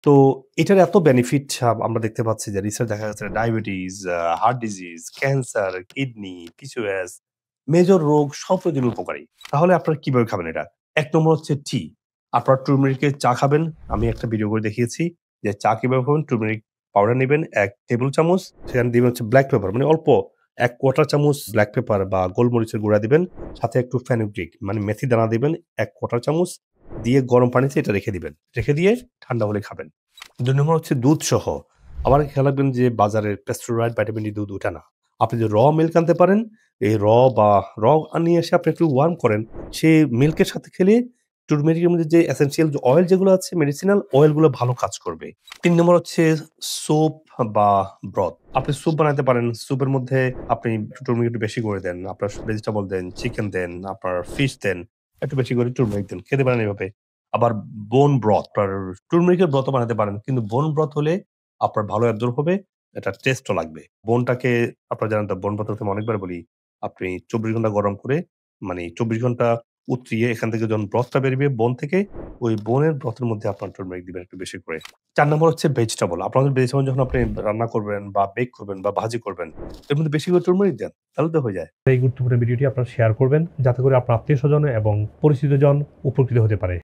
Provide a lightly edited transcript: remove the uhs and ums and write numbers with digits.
তো এটার এত বেনিফিট আমরা দেখতে পাচ্ছি যে রিসার্চ দেখা যাচ্ছে diabetes, heart disease, cancer, kidney, PCOS major রোগ সব রোগের জন্য উপকারী। তাহলে আপনারা কিভাবে খাবেন এটা? ১ নম্বর হচ্ছে টি। আপনারা টুরমেরিকের চা খাবেন। আমি একটা ভিডিও করে দেখিয়েছি যে চা কিভাবে খাবেন। টুরমেরিক পাউডার নিবেন ১ টেবিল চামচ। সেখানে দিবেন হচ্ছে ব্লাক পেপার মানে অল্প ১/৪ চামচ ব্লাক পেপার বা গোলমরিচের গুঁড়া দিবেন। সাথে একটু ফেনুগ্রিক মানে মেথি দানা দিবেন ১/৪ চামচ দিয়ে গরম পানিতে এটা রেখে দিবেন। রেখে দিয়ে ঠান্ডা হলে খাবেন। ২ নম্বর হচ্ছে দুধসহ। আবার খেয়াল রাখবেন যে বাজারের প্যাস্টুরাইজড ভিটামিন ডি দুধ ওটা না। আপনি যদি মিল্ক আনতে পারেন, এই বা র নিয়ে এসে আপনি একটু ওয়ার্ম করেন। সেই মিল্কের সাথে খেলে টুরমেরিকের মধ্যে যে এসেনশিয়াল যে অয়েল যেগুলো আছে মেডিসিনাল অয়েল গুলো ভালো কাজ করবে। ৩ নম্বর হচ্ছে স্যুপ বা ব্রথ। আপনি স্যুপ বানাতে পারেন। স্যুপের মধ্যে আপনি টুরমেরিক একটু বেশি করে দেন। আপনার ভেজিটেবল দেন, চিকেন দেন, আপনার ফিশ দেন। একটু বেশি করে টুরমেরিক দেন। খেতে পারেন এভাবে। আবার বোন ব্রথ আপনার টুরমেরিকের ব্রথও বানাতে পারেন। কিন্তু বোন ব্রথ হলে আপনার ভালো অ্যাবজর্ব হবে। এটা টেস্টও লাগবে। বোনটাকে আপনারা জানেন তো বোন ব্রথ হচ্ছে আমি অনেকবার বলি। আপনি ২৪ ঘন্টা গরম করে মানে ২৪ ঘন্টা উতরিয়ে এখান থেকে যখন ব্রথটা বেরোবে বোন থেকে, ওই বোনের ব্রথের মধ্যে আপনার টারমেরিক দিবেন একটু বেশি করে। ৪ নম্বর হচ্ছে ভেজিটেবল। আপনাদের ভেজিটেবল যখন আপনি রান্না করবেন বা বেক করবেন বা ভাজি করবেন, এর মধ্যে বেশি করে টারমেরিক দেন। তাহলে তো হয়ে যায়। এই গুরুত্বপূর্ণ ভিডিওটি আপনারা শেয়ার করবেন যাতে করে আপনার আত্মীয়স্বজন এবং পরিচিতজন উপকৃত হতে পারে।